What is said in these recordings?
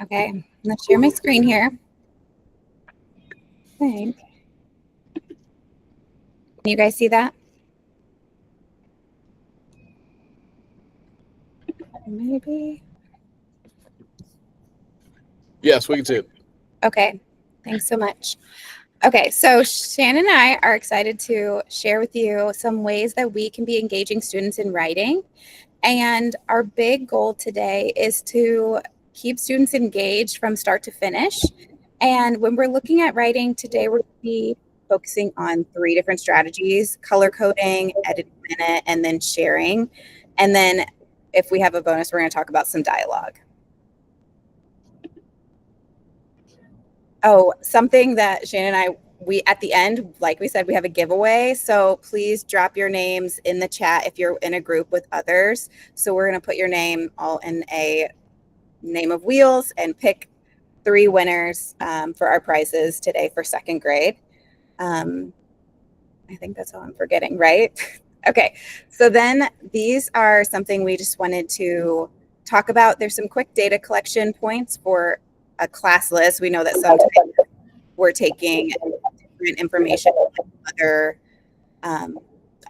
Okay, I'm going to share my screen here. I think. Can you guys see that? Maybe. Yes, we can see it. Okay, thanks so much. Okay, so Shannon and I are excited to share with you some ways that we can be engaging students in writing. And our big goal today is to keep students engaged from start to finish. And when we're looking at writing today, we're going to be focusing on 3 different strategies: color coding, editing minute, and then sharing. And then if we have a bonus, we're going to talk about some dialogue. Oh, something that Shannon and we at the end, like we said, we have a giveaway. So please drop your names in the chat if you're in a group with others. So we're going to put your name all in a name of wheels and pick 3 winners for our prizes today for 2nd grade. I think that's all I'm forgetting, right? Okay, so then these are something we just wanted to talk about. There's some quick data collection points for a class list. We know that sometimes we're taking different information from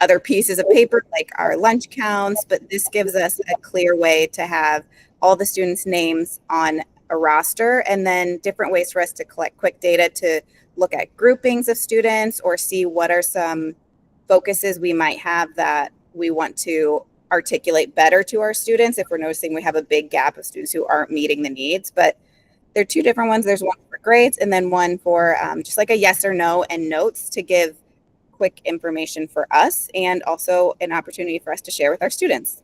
other pieces of paper, like our lunch counts, but this gives us a clear way to have all the students' names on a roster, and then different ways for us to collect quick data to look at groupings of students or see what are some focuses we might have that we want to articulate better to our students if we're noticing we have a big gap of students who aren't meeting the needs. But there are 2 different ones. There's one for grades and then one for just like a yes or no and notes to give quick information for us and also an opportunity for us to share with our students.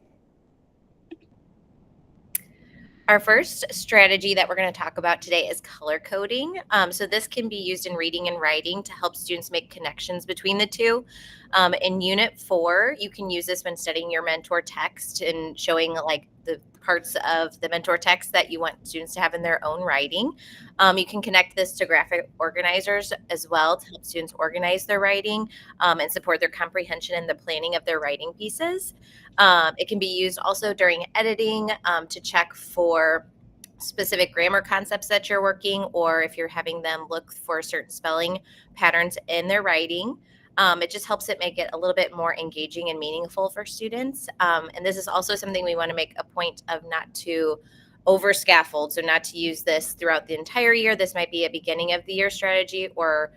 Our first strategy that we're going to talk about today is color coding. So this can be used in reading and writing to help students make connections between the 2. In Unit 4, you can use this when studying your mentor text and showing like the parts of the mentor text that you want students to have in their own writing. You can connect this to graphic organizers as well to help students organize their writing and support their comprehension and the planning of their writing pieces. It can be used also during editing to check for specific grammar concepts that you're working, or if you're having them look for certain spelling patterns in their writing. It just helps it make it a little bit more engaging and meaningful for students. And this is also something we want to make a point of not to over scaffold. So not to use this throughout the entire year. This might be a beginning of the year strategy or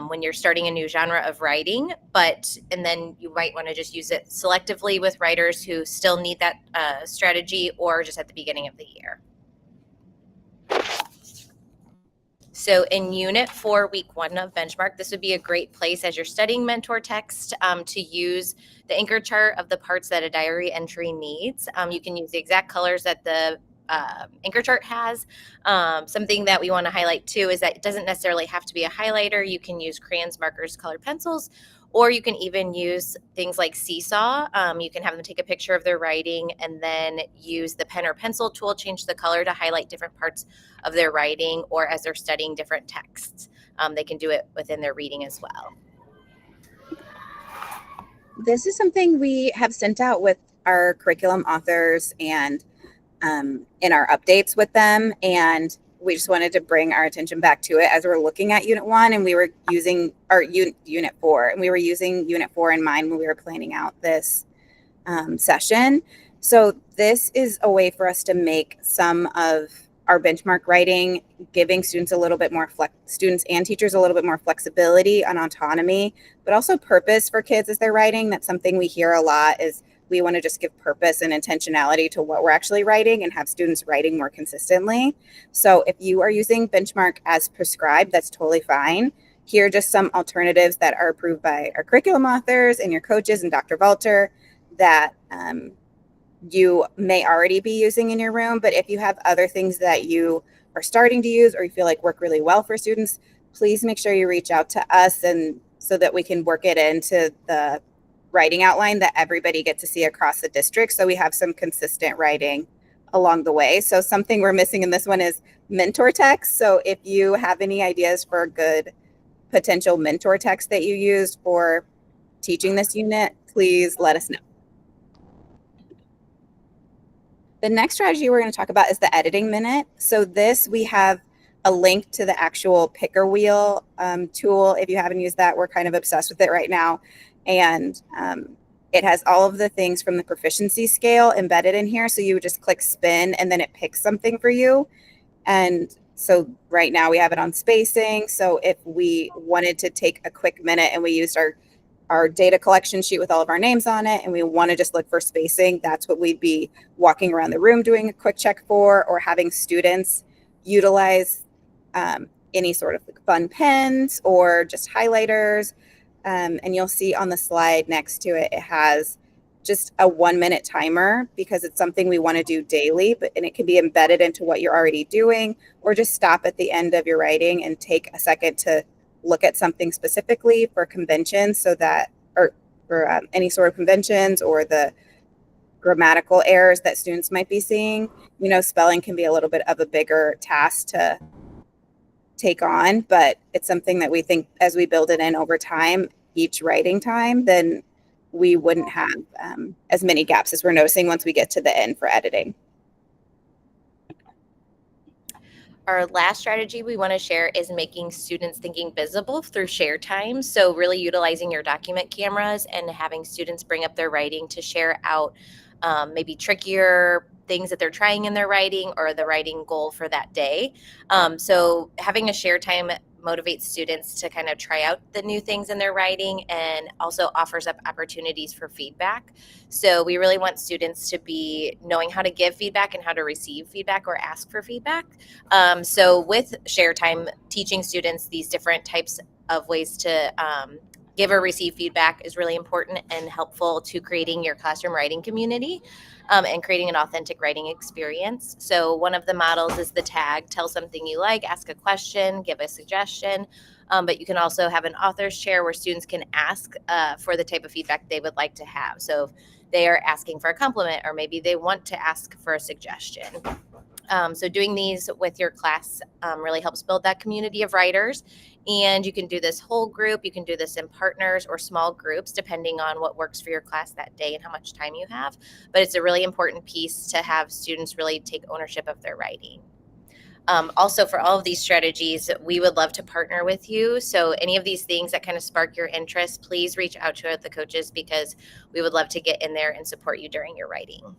when you're starting a new genre of writing, and then you might want to just use it selectively with writers who still need that strategy or just at the beginning of the year. So in Unit 4, Week 1 of Benchmark, this would be a great place as you're studying mentor text to use the anchor chart of the parts that a diary entry needs. You can use the exact colors that the anchor chart has. Something that we want to highlight too is that it doesn't necessarily have to be a highlighter. You can use crayons, markers, colored pencils, or you can even use things like Seesaw. You can have them take a picture of their writing and then use the pen or pencil tool, change the color to highlight different parts of their writing, or as they're studying different texts. They can do it within their reading as well. This is something we have sent out with our curriculum authors and in our updates with them, and we just wanted to bring our attention back to it as we're looking at Unit 1, and we were using our Unit 4, and we were using Unit 4 in mind when we were planning out this session. So this is a way for us to make some of our benchmark writing, giving students a little bit more students and teachers a little bit more flexibility and autonomy, but also purpose for kids as they're writing. That's something we hear a lot is we want to just give purpose and intentionality to what we're actually writing and have students writing more consistently. So if you are using benchmark as prescribed, that's totally fine. Here are just some alternatives that are approved by our curriculum authors and your coaches and Dr. Valter that you may already be using in your room. But if you have other things that you are starting to use or you feel like work really well for students, please make sure you reach out to us and so that we can work it into the writing outline that everybody gets to see across the district. So we have some consistent writing along the way. So something we're missing in this one is mentor text. So if you have any ideas for a good potential mentor text that you use for teaching this unit, please let us know. The next strategy we're going to talk about is the editing minute. So this, we have a link to the actual picker wheel tool. If you haven't used that, we're kind of obsessed with it right now. And it has all of the things from the proficiency scale embedded in here. So you would just click spin and then it picks something for you. And so right now we have it on spacing. So if we wanted to take a quick minute and we used our data collection sheet with all of our names on it, and we want to just look for spacing, that's what we'd be walking around the room doing a quick check for, or having students utilize any sort of fun pens or just highlighters. And you'll see on the slide next to it, it has just a 1-minute timer because it's something we want to do daily, and it can be embedded into what you're already doing, or just stop at the end of your writing and take a second to look at something specifically for conventions, so that, or for any sort of conventions or the grammatical errors that students might be seeing. You know, spelling can be a little bit of a bigger task to take on, but it's something that we think as we build it in over time, each writing time, then we wouldn't have as many gaps as we're noticing once we get to the end for editing. Our last strategy we want to share is making students thinking visible through share time. So really utilizing your document cameras and having students bring up their writing to share out maybe trickier things that they're trying in their writing or the writing goal for that day. So having a share time motivates students to kind of try out the new things in their writing, and also offers up opportunities for feedback. So we really want students to be knowing how to give feedback and how to receive feedback or ask for feedback. So with share time, teaching students these different types of ways to give or receive feedback is really important and helpful to creating your classroom writing community and creating an authentic writing experience. So one of the models is the tag, tell something you like, ask a question, give a suggestion. But you can also have an author's chair where students can ask for the type of feedback they would like to have. So if they are asking for a compliment, or maybe they want to ask for a suggestion. So doing these with your class really helps build that community of writers. And you can do this whole group. You can do this in partners or small groups, depending on what works for your class that day and how much time you have. But it's a really important piece to have students really take ownership of their writing. Also, for all of these strategies, we would love to partner with you. So any of these things that kind of spark your interest, please reach out to the coaches, because we would love to get in there and support you during your writing.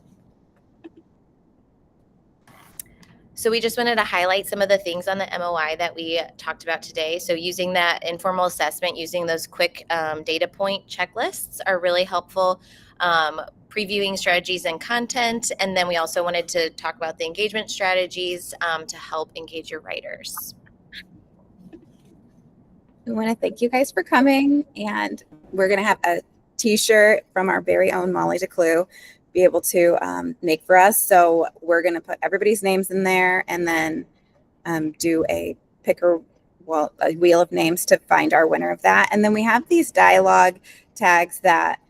So we just wanted to highlight some of the things on the MOI that we talked about today. So using that informal assessment, using those quick data point checklists are really helpful. Previewing strategies and content. And then we also wanted to talk about the engagement strategies to help engage your writers. We want to thank you guys for coming, and we're going to have a t-shirt from our very own Molly DeClue be able to make for us. So we're going to put everybody's names in there, and then do a wheel of names to find our winner of that. And then we have these dialogue tags that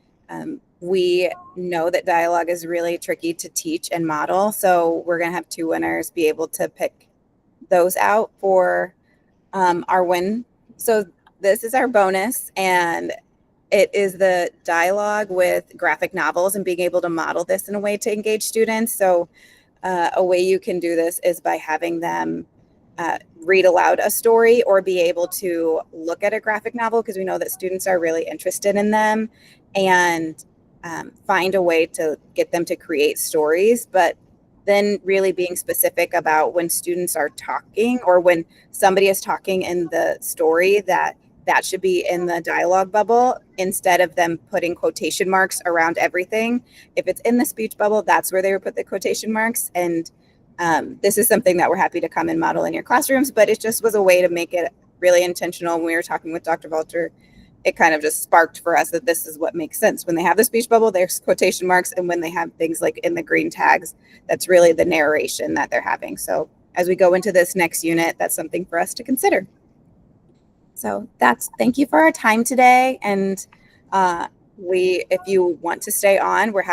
we know that dialogue is really tricky to teach and model. So we're going to have 2 winners be able to pick those out for our win. So this is our bonus, and it is the dialogue with graphic novels and being able to model this in a way to engage students. So a way you can do this is by having them read aloud a story, or be able to look at a graphic novel, because we know that students are really interested in them, and find a way to get them to create stories. But then really being specific about when students are talking, or when somebody is talking in the story, that should be in the dialogue bubble, instead of them putting quotation marks around everything. If it's in the speech bubble, that's where they would put the quotation marks. And this is something that we're happy to come and model in your classrooms, but it just was a way to make it really intentional. When we were talking with Dr. Valter, it kind of just sparked for us that this is what makes sense. When they have the speech bubble, there's quotation marks. And when they have things like in the green tags, that's really the narration that they're having. So as we go into this next unit, that's something for us to consider. So thank you for our time today. And if you want to stay on, we're happy